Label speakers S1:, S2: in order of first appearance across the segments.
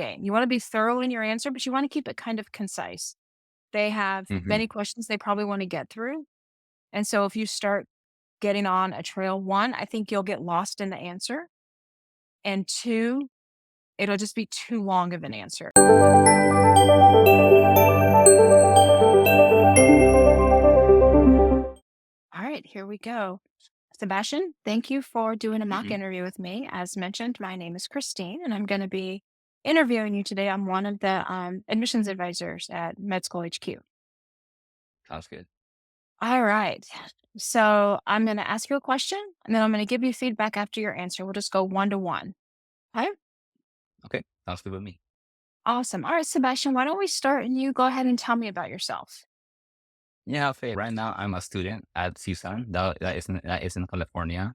S1: game. You want to be thorough in your answer, but you want to keep it kind of concise. They have
S2: Hmm.
S1: many questions they probably want to get through. And so if you start getting on a trail, one, I think you'll get lost in the answer. And two, it'll just be too long of an answer. All right, here we go. Sebastian, thank you for doing a mock
S2: Hmm.
S1: interview with me. As mentioned, my name is Christine, and I'm going to be interviewing you today. I'm one of the admissions advisors at Med School HQ.
S2: Sounds good.
S1: All right. So I'm going to ask you a question, and then I'm going to give you feedback after your answer. We'll just go one to one. Okay.
S2: Okay, sounds good with me.
S1: Awesome. All right, Sebastian, why don't we start and you go ahead and tell me about yourself?
S2: Yeah, I'll say right now I'm a student at CSUN. That is in California.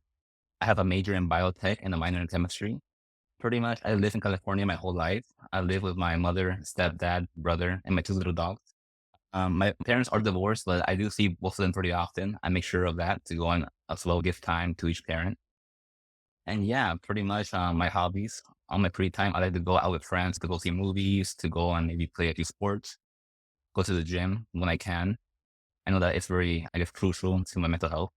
S2: I have a major in biotech and a minor in chemistry. Pretty much, I live in California my whole life. I live with my mother, stepdad, brother, and my two little dogs. My parents are divorced, but I do see both of them pretty often. I make sure of that to go on as well, give time to each parent. And yeah, pretty much my hobbies. On my free time, I like to go out with friends to go see movies, to go and maybe play a few sports, go to the gym when I can. I know that it's very, I guess, crucial to my mental health.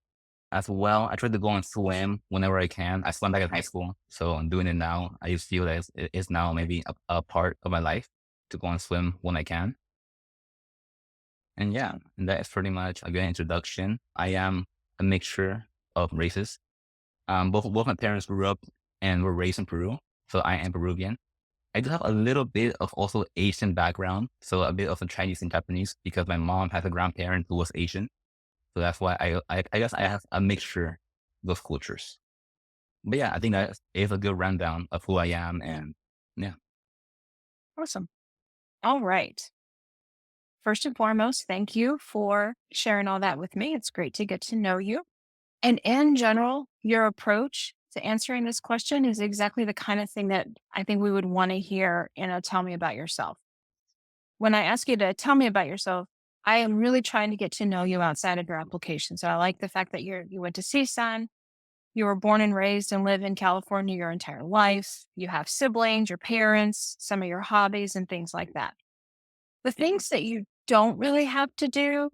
S2: As well, I try to go and swim whenever I can. I swam back in high school, so I'm doing it now. I just feel that it's now maybe a part of my life to go and swim when I can. And yeah, and that is pretty much a good introduction. I am a mixture of races. Both my parents grew up and were raised in Peru, so I am Peruvian. I do have a little bit of also Asian background, so a bit of a Chinese and Japanese because my mom has a grandparent who was Asian. So that's why I guess I have a mixture of those cultures. But yeah, I think that is a good rundown of who I am, and yeah.
S1: Awesome. All right. First and foremost, thank you for sharing all that with me. It's great to get to know you. And in general, your approach to answering this question is exactly the kind of thing that I think we would want to hear in a tell me about yourself. When I ask you to tell me about yourself, I am really trying to get to know you outside of your application. So I like the fact that you went to CSUN, you were born and raised and live in California your entire life. You have siblings, your parents, some of your hobbies and things like that. The
S2: Mhm.
S1: things that you don't really have to do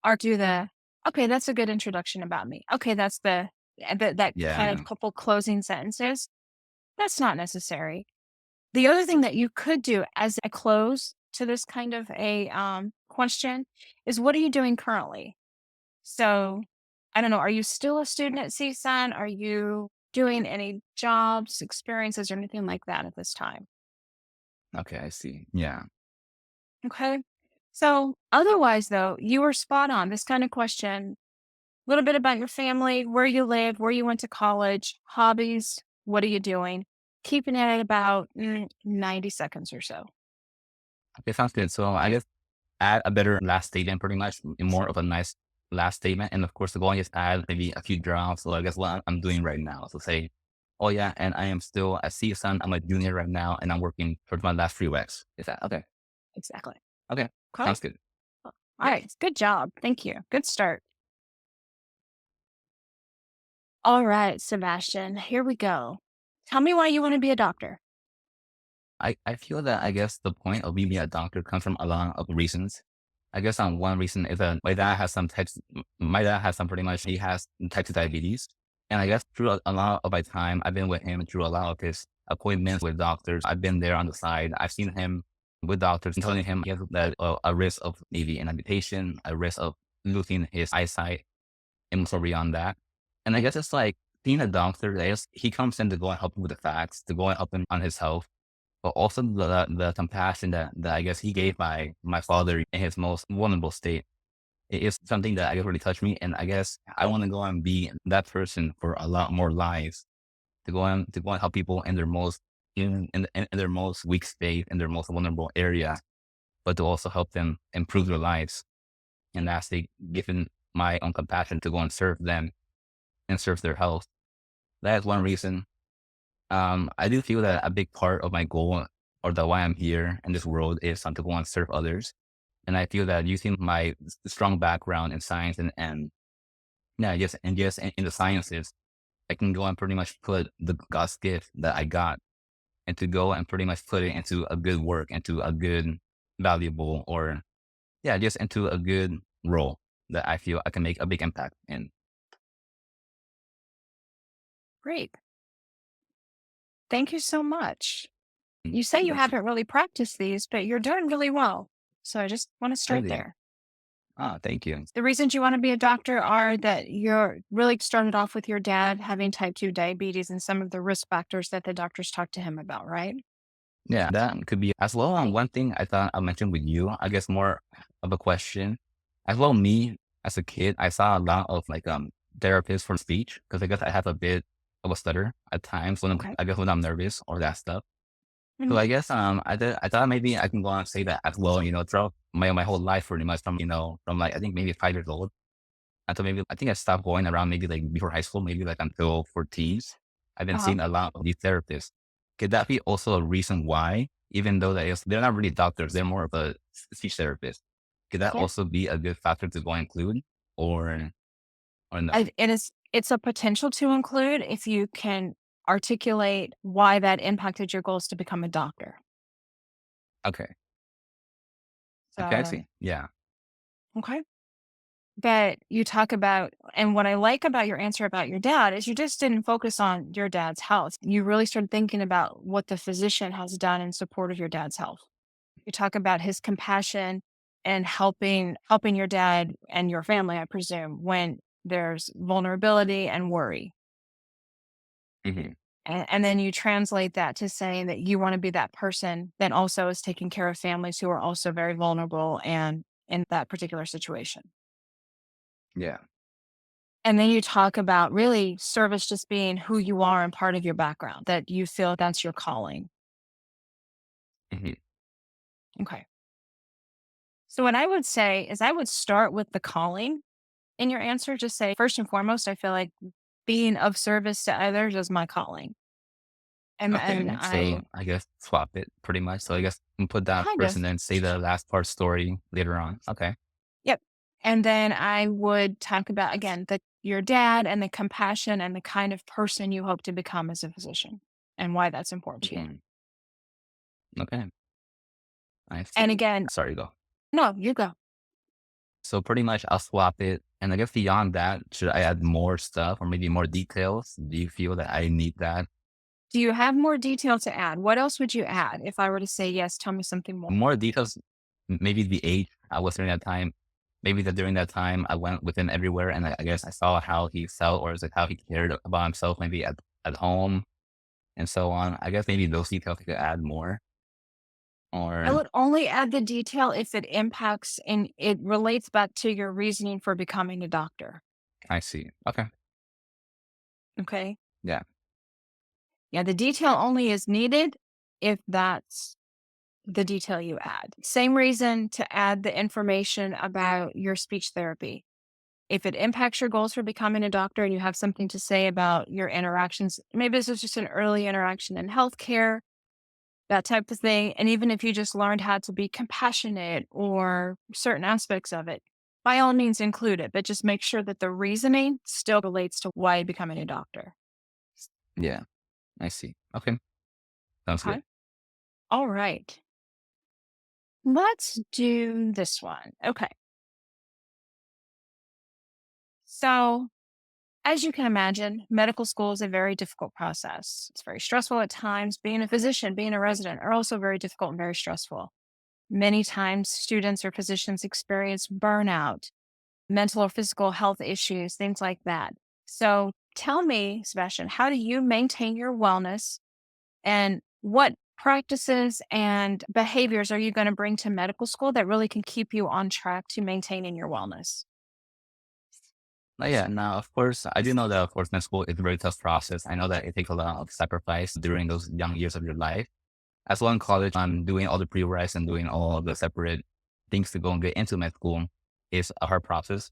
S1: are do the, okay, that's a good introduction about me. Okay, that's that kind of
S2: Yeah.
S1: couple closing sentences. That's not necessary. The other thing that you could do as a close to this kind of a question is, what are you doing currently? So I don't know. Are you still a student at CSUN? Are you doing any jobs, experiences, or anything like that at this time?
S2: Okay, I see. Yeah.
S1: Okay. So otherwise, though, you were spot on. This kind of question, a little bit about your family, where you live, where you went to college, hobbies, what are you doing? Keeping it at about 90 seconds or so.
S2: Okay, sounds good. So I guess add a better last statement, pretty much more of a nice last statement, and of course, to go and just add maybe a few drafts. So I guess what I'm doing right now. So say, oh yeah, and I am still a CSUN. I'm a junior right now, and I'm working towards my last 3 weeks. Is that okay?
S1: Exactly.
S2: Okay,
S1: Okay.
S2: sounds good.
S1: All
S2: Yeah.
S1: right. Good job. Thank you. Good start. All right, Sebastian, here we go. Tell me why you want to be a doctor.
S2: I feel that I guess the point of me being a doctor comes from a lot of reasons. I guess one reason is that my dad has some pretty much, he has type 2 diabetes. And I guess through a lot of my time, I've been with him through a lot of his appointments with doctors. I've been there on the side. I've seen him with doctors and telling him he has that a risk of maybe an amputation, a risk of losing his eyesight, and so beyond that. And I guess it's like being a doctor, I guess he comes in to go and help him with the facts, to go and help him on his health, but also the compassion that I guess he gave my father in his most vulnerable state. It is something that I guess really touched me, and I guess I want to go and be that person for a lot more lives, to go and help people in their most in their most weak state, in their most vulnerable area, but to also help them improve their lives. And lastly, given my own compassion to go and serve them and serve their health. That is one reason. I do feel that a big part of my goal or the why I'm here in this world is to go and serve others. And I feel that using my strong background in science and yeah, just in the sciences, I can go and pretty much put the God's gift that I got and to go and pretty much put it into a good work, into a good valuable or yeah, just into a good role that I feel I can make a big impact in.
S1: Great. Thank you so much.
S2: Mm,
S1: You say you
S2: Thank you.
S1: haven't really practiced these, but you're doing really well. So I just want to start
S2: Really?
S1: there.
S2: Thank you.
S1: The reasons you want to be a doctor are that you're really started off with your dad having type 2 diabetes and some of the risk factors that the doctors talked to him about, right?
S2: Yeah, that could be as well. One thing I thought I mentioned with you, I guess more of a question. As well, me as a kid, I saw a lot of like therapists for speech because I guess I have a bit of a stutter at times when
S1: Okay.
S2: I guess when I'm nervous or that stuff. So
S1: Mhm.
S2: I guess I thought maybe I can go on and say that as well. Throughout my whole life, pretty much from from like I think maybe 5 years old until maybe I think I stopped going around maybe like before high school, maybe like until 14s. I've been
S1: Uh-huh.
S2: seeing a lot of these therapists. Could that be also a reason why, even though they're not really doctors, they're more of a speech therapist? Could that
S1: Yeah.
S2: also be a good factor to go include, or no?
S1: It's a potential to include if you can articulate why that impacted your goals to become a doctor.
S2: Okay, okay, I
S1: So,
S2: see. Yeah.
S1: okay. But you talk about, and what I like about your answer about your dad is you just didn't focus on your dad's health. You really started thinking about what the physician has done in support of your dad's health. You talk about his compassion and helping your dad and your family, I presume, when there's vulnerability and worry.
S2: Hmm.
S1: And then you translate that to saying that you want to be that person that also is taking care of families who are also very vulnerable and in that particular situation.
S2: Yeah.
S1: And then you talk about really service just being who you are and part of your background, that you feel that's your calling.
S2: Hmm.
S1: Okay. So, what I would say is I would start with the calling in your answer. Just say, first and foremost, I feel like being of service to others is my calling. And then
S2: Okay, so I guess swap it pretty much. So I guess put that
S1: kind
S2: first
S1: of,
S2: and then say the last part story later on. Okay.
S1: yep. And then I would talk about, again, your dad and the compassion and the kind of person you hope to become as a physician and why that's important to you.
S2: Hmm. Okay. I
S1: And
S2: see.
S1: again,
S2: Sorry, go.
S1: no, you go.
S2: So pretty much I'll swap it. And I guess beyond that, should I add more stuff or maybe more details? Do you feel that I need that?
S1: Do you have more detail to add? What else would you add? If I were to say yes, tell me something more.
S2: More details, maybe the age I was during that time. Maybe that during that time I went with him everywhere and I guess I saw how he felt or is it how he cared about himself, maybe at home and so on. I guess maybe those details I could add more
S1: I
S2: or
S1: would only add the detail if it impacts and it relates back to your reasoning for becoming a doctor.
S2: I see. Okay.
S1: Okay.
S2: Yeah.
S1: Yeah, the detail only is needed if that's the detail you add. Same reason to add the information about your speech therapy. If it impacts your goals for becoming a doctor and you have something to say about your interactions, maybe this is just an early interaction in healthcare, that type of thing. And even if you just learned how to be compassionate or certain aspects of it, by all means include it, but just make sure that the reasoning still relates to why you're becoming a doctor.
S2: Yeah. I see. Okay. Sounds good.
S1: Okay. All right. Let's do this one. Okay. So, as you can imagine, medical school is a very difficult process. It's very stressful at times. Being a physician, being a resident are also very difficult and very stressful. Many times, students or physicians experience burnout, mental or physical health issues, things like that. So tell me, Sebastian, how do you maintain your wellness and what practices and behaviors are you going to bring to medical school that really can keep you on track to maintaining your wellness?
S2: Yeah, now of course I do know that of course med school is a very tough process. I know that it takes a lot of sacrifice during those young years of your life. As well in college, I'm doing all the pre-reqs and doing all the separate things to go and get into med school is a hard process.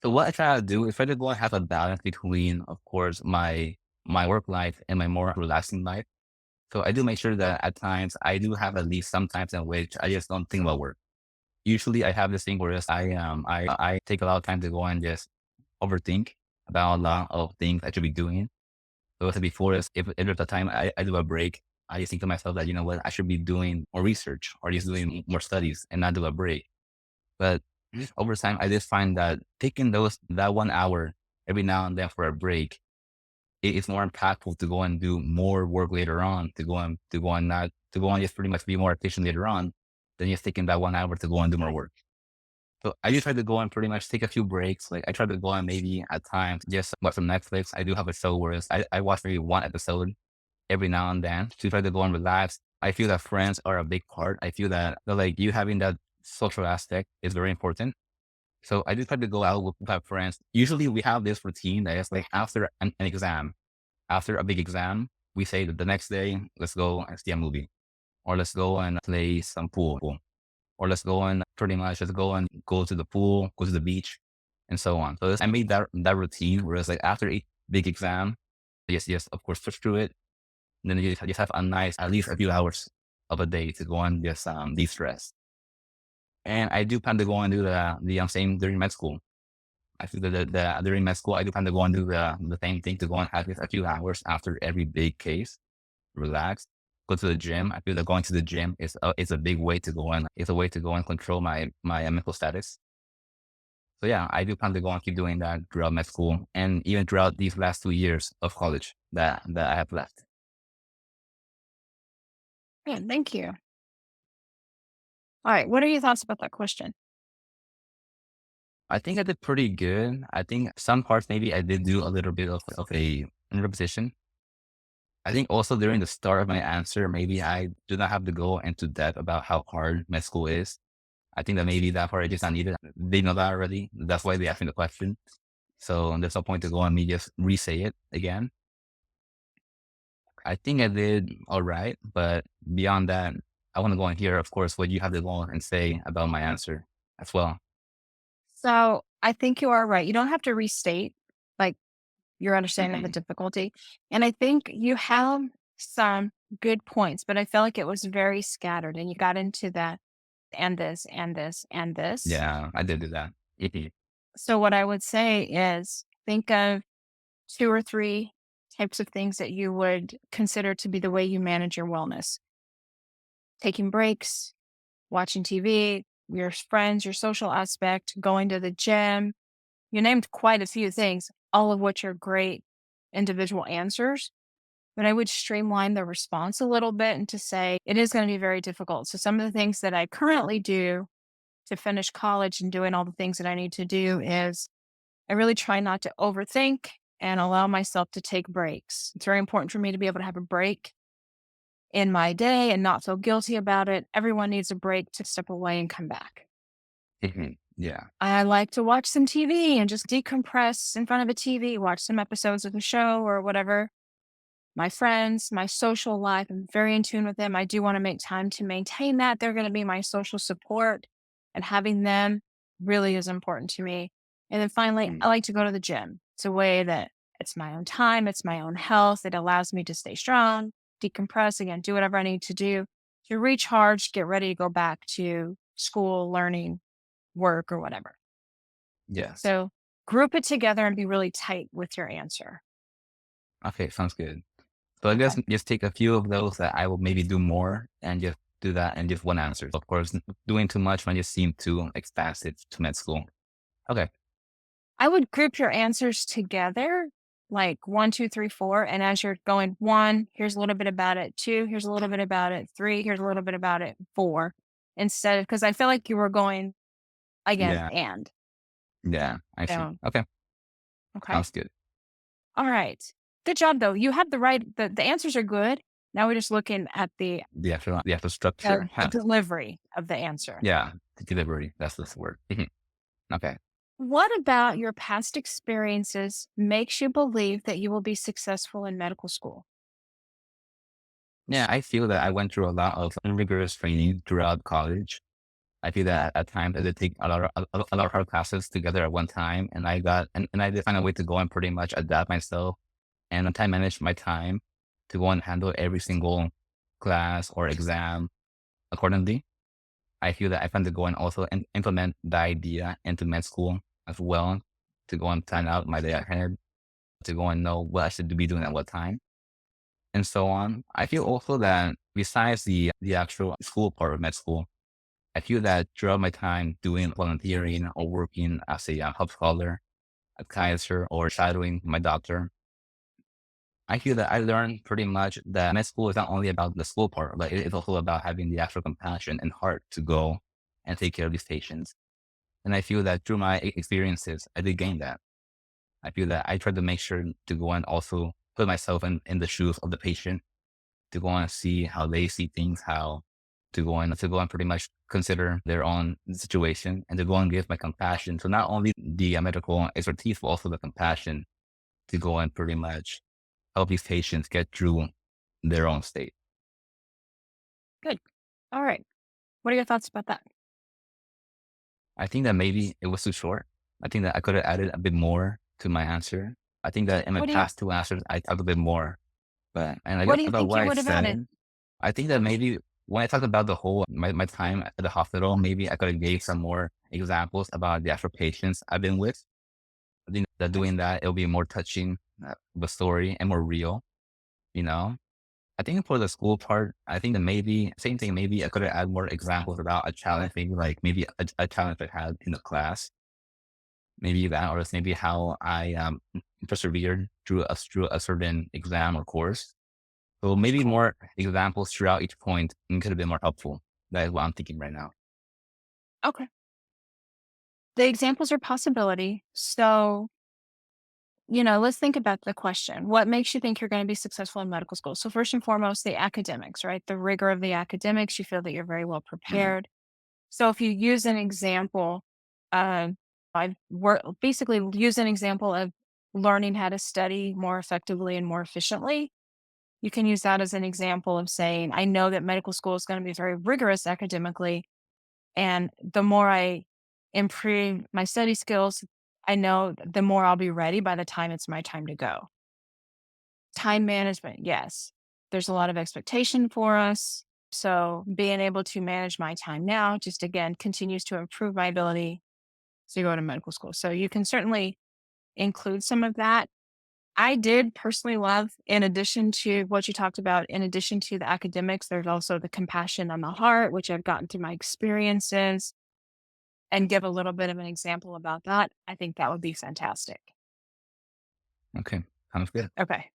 S2: So what I try to do is try to go and have a balance between, of course, my work life and my more relaxing life. So I do make sure that at times I do have at least some times in which I just don't think about work. Usually I have this thing where I take a lot of time to go and just overthink about a lot of things I should be doing. So as I said before, is if there's a time I do a break, I just think to myself that, you know what, I should be doing more research or just doing more studies and not do a break. But over time, I just find that taking that 1 hour every now and then for a break, it's more impactful to go and do more work later on, to go and just pretty much be more efficient later on than just taking that 1 hour to go and do more work. So I do try to go and pretty much take a few breaks. Like I try to go on maybe at times just watch some Netflix. I do have a show where I watch maybe one episode every now and then to try to go and relax. I feel that friends are a big part. I feel that like you having that social aspect is very important. So I do try to go out with my friends. Usually we have this routine that is like after an exam, after a big exam, we say that the next day, let's go and see a movie or let's go and play some pool or let's go and pretty much just go and go to the pool, go to the beach and so on. So I made that routine where it's like after a big exam, yes, of course, push through it. And then you just have a nice, at least a few hours of a day to go and just de-stress. And I do plan to go and do the same during med school. I feel that during med school, I do plan to go and do the same thing to go and have just a few hours after every big case, relax, go to the gym. I feel that going to the gym is a big way to go and it's a way to go and control my mental status. So yeah, I do plan to go and keep doing that throughout med school and even throughout these last 2 years of college that I have left.
S1: Yeah, thank you. All right. What are your thoughts about that question?
S2: I think I did pretty good. I think some parts maybe I did do a little bit of a repetition. I think also during the start of my answer, maybe I do not have to go into depth about how hard med school is. I think that maybe that part I just not needed. They know that already. That's why they asked me the question. So there's no point to go on me just re-say it again. I think I did all right, but beyond that, I want to go and hear, of course, what you have to go on and say about my answer as well.
S1: So I think you are right. You don't have to restate like your understanding of the
S2: Mhm.
S1: difficulty. And I think you have some good points, but I felt like it was very scattered and you got into that and this and this and this.
S2: Yeah, I did do that. Mhm.
S1: So what I would say is think of two or three types of things that you would consider to be the way you manage your wellness. Taking breaks, watching TV, your friends, your social aspect, going to the gym. You named quite a few things, all of which are great individual answers. But I would streamline the response a little bit and to say it is going to be very difficult. So, some of the things that I currently do to finish college and doing all the things that I need to do is I really try not to overthink and allow myself to take breaks. It's very important for me to be able to have a break in my day and not feel guilty about it. Everyone needs a break to step away and come back.
S2: Mhm. Yeah.
S1: I like to watch some TV and just decompress in front of a TV, watch some episodes of a show or whatever. My friends, my social life, I'm very in tune with them. I do want to make time to maintain that. They're going to be my social support, and having them really is important to me. And then finally,
S2: Mhm.
S1: I like to go to the gym. It's a way that it's my own time, it's my own health. It allows me to stay strong, decompress again, do whatever I need to do to recharge, get ready to go back to school, learning, work, or whatever.
S2: Yes.
S1: So group it together and be really tight with your answer.
S2: Okay, sounds good. So I guess
S1: Okay.
S2: just take a few of those that I will maybe do more and just do that and just one answer. Of course, doing too much might just seem too expansive to med school. Okay.
S1: I would group your answers together, like 1, 2, 3, 4. And as you're going, one, here's a little bit about it. Two, here's a little bit about it. Three, here's a little bit about it. Four, instead of, because I feel like you were going again,
S2: Yeah.
S1: and.
S2: Yeah. I see.
S1: So,
S2: Okay.
S1: okay.
S2: Sounds good.
S1: All right. Good job, though. You had the right, the answers are good. Now we're just looking at
S2: The actual structure.
S1: the
S2: Huh.
S1: delivery of the answer.
S2: Yeah. The delivery. That's the word. Mhm. Okay.
S1: What about your past experiences makes you believe that you will be successful in medical school?
S2: Yeah. I feel that I went through a lot of rigorous training throughout college. I feel that at times I did take a lot of hard classes together at one time, and and I did find a way to go and pretty much adapt myself and time manage my time to go and handle every single class or exam accordingly. I feel that I plan to go and also implement the idea into med school as well to go and plan out my day ahead, to go and know what I should be doing at what time. and so on. I feel also that besides the actual school part of med school, I feel that throughout my time doing volunteering or working as a health scholar at Kaiser or shadowing my doctor, I feel that I learned pretty much that med school is not only about the school part, but it is also about having the actual compassion and heart to go and take care of these patients. And I feel that through my experiences, I did gain that. I feel that I tried to make sure to go and also put myself in the shoes of the patient, to go and see how they see things, how to go and pretty much consider their own situation and to go and give my compassion. So not only the medical expertise, but also the compassion to go and pretty much help these patients get through their own state.
S1: Good. All right. What are your thoughts about that?
S2: I think that maybe it was too short. I think that I could have added a bit more to my answer. I think that in my
S1: What do you
S2: past two answers, I talked a bit more, but, and I
S1: what
S2: guess
S1: do you
S2: about
S1: think
S2: what
S1: you
S2: I
S1: would have added?
S2: said, I think that maybe when I talked about the whole, my time at the hospital, maybe I could have gave some more examples about the actual patients I've been with. I think that
S1: Okay.
S2: doing that, it'll be more touching of a story and more real, you know? I think for the school part, I think that maybe same thing. Maybe I could have add more examples about a challenge, maybe like maybe a challenge I had in the class, maybe that, or it's maybe how I persevered through a certain exam or course. So maybe
S1: Okay.
S2: more examples throughout each point could have been more helpful. That is what I'm thinking right now.
S1: Okay. The examples are possibility. So, let's think about the question. What makes you think you're going to be successful in medical school? So, first and foremost, the academics, right? The rigor of the academics, you feel that you're very well
S2: Mhm.
S1: prepared. So, if you use an example, uh, I work basically use an example of learning how to study more effectively and more efficiently. You can use that as an example of saying, I know that medical school is going to be very rigorous academically. And the more I improve my study skills, I know the more I'll be ready by the time it's my time to go. Time management, yes. There's a lot of expectation for us. So being able to manage my time now just again continues to improve my ability to go to medical school. So you can certainly include some of that. I did personally love, in addition to what you talked about, in addition to the academics, there's also the compassion on the heart, which I've gotten through my experiences and give a little bit of an example about that. I think that would be fantastic.
S2: Okay, sounds good.
S1: Okay.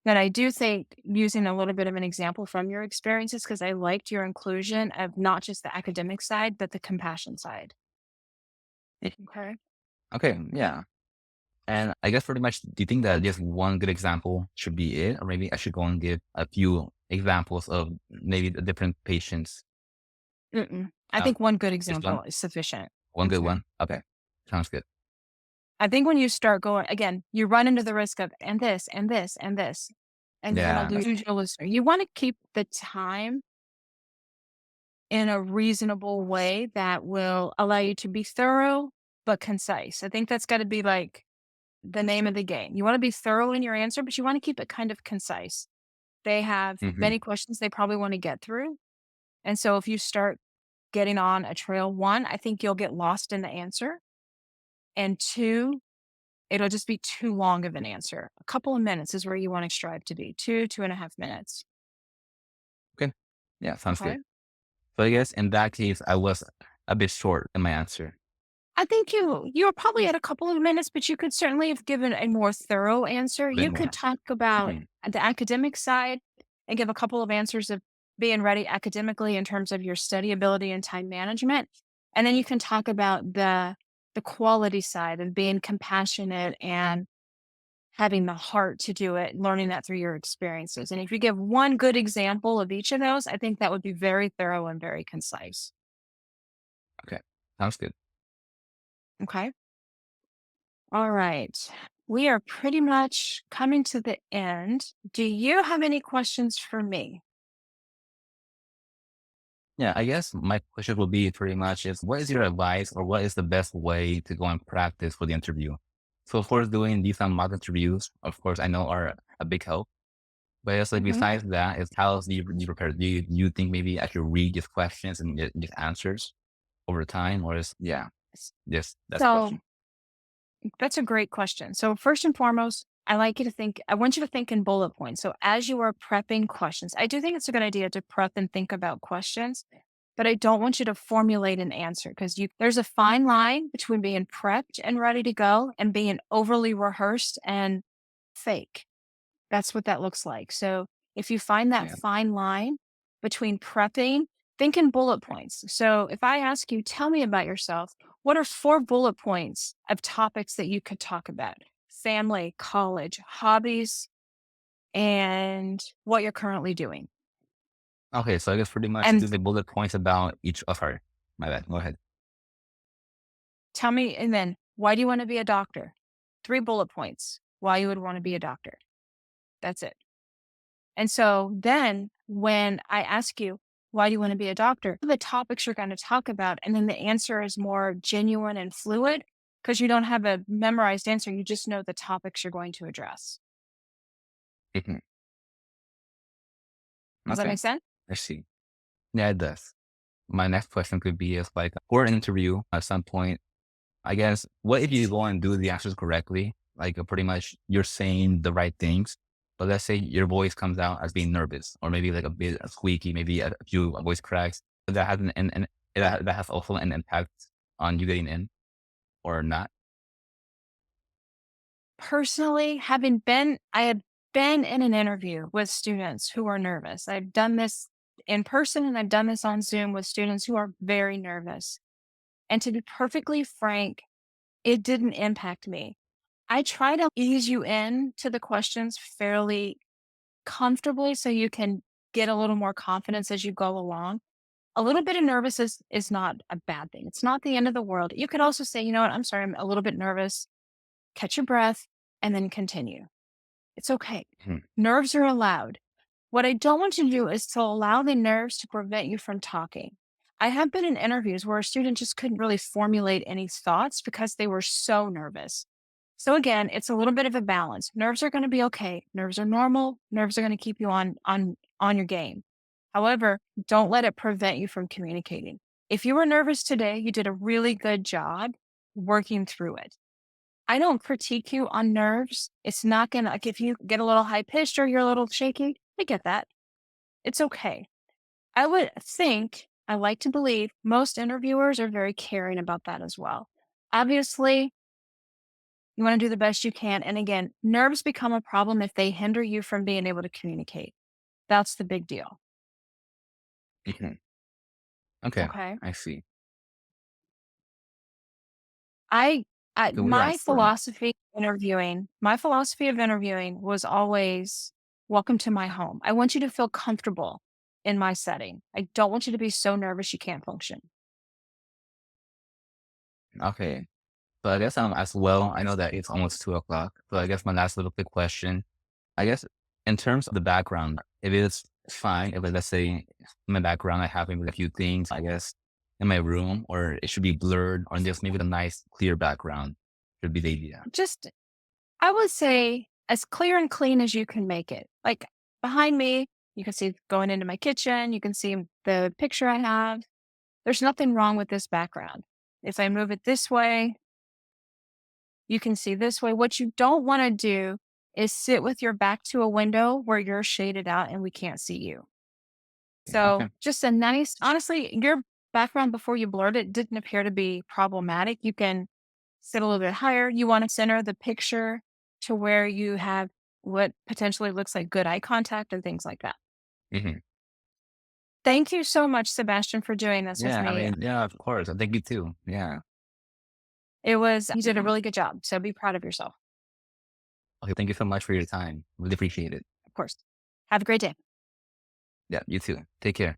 S1: Then I do think using a little bit of an example from your experiences, because I liked your inclusion of not just the academic side, but the compassion side.
S2: Eh,
S1: Okay.
S2: Okay, yeah. And I guess pretty much, do you think that just one good example should be it, or maybe I should go and give a few examples of maybe the different patients?
S1: Mm-mm. I
S2: Uh,
S1: think one good
S2: just one,
S1: example is sufficient.
S2: one good
S1: Mhm.
S2: one. Okay, sounds good.
S1: I think when you start going, again, you run into the risk of, and this, and this, and this, and you're going
S2: Yeah,
S1: to
S2: that's
S1: lose your listener. You want to keep the time in a reasonable way that will allow you to be thorough but concise. I think that's got to be like the name of the game. You want to be thorough in your answer, but you want to keep it kind of concise. They have
S2: hmm
S1: many questions they probably want to get through. And so if you start getting on a trail, one, I think you'll get lost in the answer. And two, it'll just be too long of an answer. A couple of minutes is where you want to strive to be 2.5 minutes.
S2: okay. Yeah, sounds good.
S1: Okay.
S2: So I guess in that case, I was a bit short in my answer.
S1: I think you're probably at a couple of minutes, but you could certainly have given a more thorough answer.
S2: A bit
S1: You could
S2: more.
S1: talk about
S2: Mhm.
S1: the academic side and give a couple of answers of being ready academically in terms of your study ability and time management. And then you can talk about the quality side of being compassionate and having the heart to do it, learning that through your experiences. And if you give one good example of each of those, I think that would be very thorough and very concise.
S2: Okay, sounds good.
S1: Okay. All right. We are pretty much coming to the end. Do you have any questions for me?
S2: Yeah, I guess my question will be pretty much is what is your advice or what is the best way to go and practice for the interview? So of course, doing these mock interviews, of course, I know are a big help. But it's like
S1: Mhm.
S2: besides that, is how else do you prepare? Do you think maybe I should read just questions and just answers over time, or is yeah,
S1: S-
S2: just that's the
S1: So
S2: question.
S1: that's a great question. So first and foremost, I want you to think in bullet points. So as you are prepping questions, I do think it's a good idea to prep and think about questions, but I don't want you to formulate an answer because there's a fine line between being prepped and ready to go and being overly rehearsed and fake. That's what that looks like. So if you find that
S2: Yeah.
S1: fine line between prepping, think in bullet points. So if I ask you, tell me about yourself, what are 4 bullet points of topics that you could talk about? Family, college, hobbies, and what you're currently doing.
S2: Okay, so I guess pretty much
S1: And
S2: do the bullet points about each. Oh, sorry, my bad. Go ahead.
S1: tell me, and then why do you want to be a doctor? 3 bullet points why you would want to be a doctor. That's it. And so then when I ask you, why do you want to be a doctor? The topics you're going to talk about, and then the answer is more genuine and fluid because you don't have a memorized answer. You just know the topics you're going to address.
S2: Mhm.
S1: Does that
S2: Okay,
S1: make sense?
S2: I see. Yeah, it does. My next question could be is like for an interview at some point, I guess, what if you go and do the answers correctly? Like pretty much you're saying the right things, but let's say your voice comes out as being nervous or maybe like a bit squeaky, maybe a few voice cracks. That has that has also an impact on you getting in or not.
S1: Personally, I have been in an interview with students who are nervous. I've done this in person and I've done this on Zoom with students who are very nervous. And to be perfectly frank, it didn't impact me. I try to ease you in to the questions fairly comfortably so you can get a little more confidence as you go along. A little bit of nervous is not a bad thing. It's not the end of the world. You could also say, you know what, I'm sorry, I'm a little bit nervous. Catch your breath and then continue. It's okay.
S2: Mhm.
S1: Nerves are allowed. What I don't want you to do is to allow the nerves to prevent you from talking. I have been in interviews where a student just couldn't really formulate any thoughts because they were so nervous. So again, it's a little bit of a balance. Nerves are going to be okay. Nerves are normal. Nerves are going to keep you on your game. However, don't let it prevent you from communicating. If you were nervous today, you did a really good job working through it. I don't critique you on nerves. It's not gonna like if you get a little high pitched or you're a little shaky, I get that. It's okay. I would think, I like to believe most interviewers are very caring about that as well. Obviously, you want to do the best you can. And again, nerves become a problem if they hinder you from being able to communicate. That's the big deal.
S2: Mhm. Okay,
S1: Okay.
S2: I see.
S1: I, I
S2: So yeah,
S1: my philosophy of interviewing was always welcome to my home. I want you to feel comfortable in my setting. I don't want you to be so nervous you can't function.
S2: okay. So I guess as well. I know that it's almost 2 o'clock. So I guess my last little quick question. I guess in terms of the background, if it's fine, if let's say in my background I have maybe a few things, I guess, in my room, or it should be blurred, or just maybe a nice clear background should be the idea.
S1: Just I would say as clear and clean as you can make it. Like behind me, you can see going into my kitchen, you can see the picture I have. There's nothing wrong with this background. If I move it this way, you can see this way. What you don't want to do is sit with your back to a window where you're shaded out and we can't see you. So
S2: Okay.
S1: just a nice, honestly, your background before you blurred it didn't appear to be problematic. You can sit a little bit higher. You want to center the picture to where you have what potentially looks like good eye contact and things like that.
S2: Hmm.
S1: Thank you so much, Sebastian, for doing this with
S2: Yeah. I
S1: me.
S2: mean, yeah, of course. I think you too. Yeah.
S1: You did a really good job. So be proud of yourself,
S2: Okay. Thank you so much for your time. Really appreciate it.
S1: of course. Have a great day.
S2: Yeah. You too. Take care.